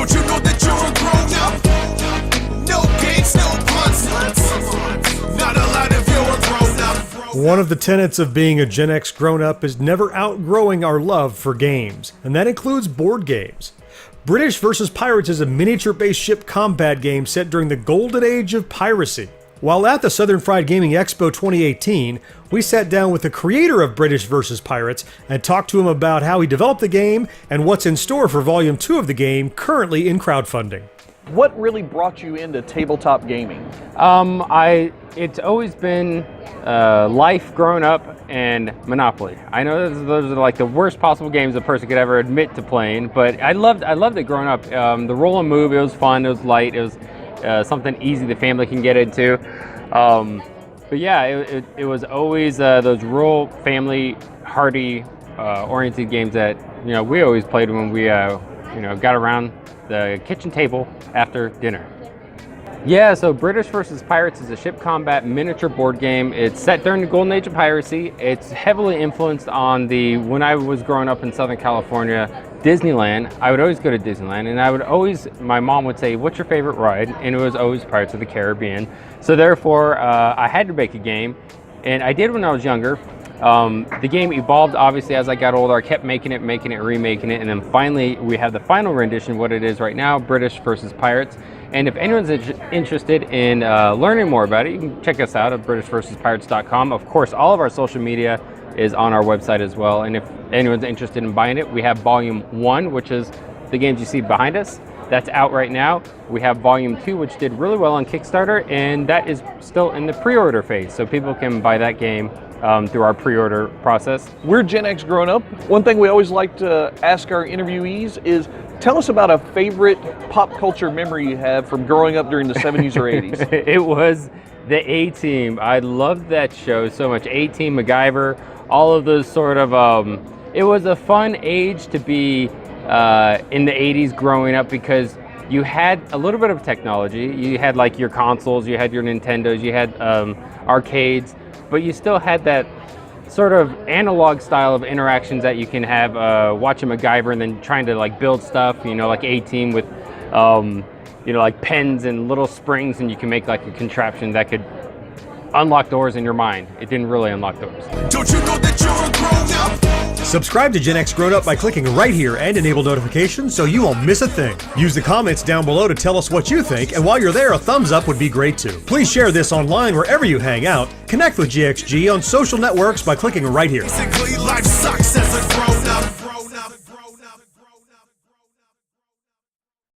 Don't you know that you're a grown up? No games, no puns. Not allowed if you're a grown up. One of the tenets of being a Gen X grown-up is never outgrowing our love for games, and that includes board games. British vs. Pirates is a miniature-based ship combat game set during the golden age of piracy. While at the Southern Fried Gaming Expo 2018, we sat down with the creator of British vs. Pirates and talked to him about how he developed the game and what's in store for Volume 2 of the game, currently in crowdfunding. What really brought you into tabletop gaming? It's always been Life growing up and Monopoly. I know those are like the worst possible games a person could ever admit to playing, but I loved it growing up. The roll and move, it was fun, it was light, it was something easy the family can get into. But yeah, it was always those rural, family, hearty, oriented games that we always played when we got around the kitchen table after dinner. Yeah, so British vs. Pirates is a ship combat miniature board game. It's set during the golden age of piracy. It's heavily influenced on when I was growing up in Southern California, Disneyland. I would always go to Disneyland, and my mom would say, "What's your favorite ride?" And it was always Pirates of the Caribbean. So therefore, I had to make a game, and I did when I was younger. The game evolved obviously as I got older. I kept making it, remaking it, and then finally we have the final rendition, what it is right now, British vs. Pirates. And if anyone's interested in learning more about it, you can check us out at britishvspirates.com. Of course, all of our social media is on our website as well. And if anyone's interested in buying it, we have Volume 1, which is the games you see behind us. That's out right now. We have Volume 2, which did really well on Kickstarter, and that is still in the pre-order phase. So people can buy that game through our pre-order process. We're Gen X grown up. One thing we always like to ask our interviewees is, tell us about a favorite pop culture memory you have from growing up during the 70s or 80s. It was the A-Team. I loved that show so much. A-Team, MacGyver, all of those sort of, it was a fun age to be in the 80s growing up, because you had a little bit of technology. You had like your consoles, you had your Nintendos, you had arcades, but you still had that sort of analog style of interactions that you can have watching MacGyver and then trying to like build stuff, like A-Team with like pens and little springs, and you can make like a contraption that could unlock doors in your mind. It didn't really unlock doors. Don't you know that you're a grown up? Subscribe to Gen X Grown Up by clicking right here and enable notifications so you won't miss a thing. Use the comments down below to tell us what you think, and while you're there, a thumbs up would be great too. Please share this online wherever you hang out. Connect with GXG on social networks by clicking right here. Basically, life sucks as a grown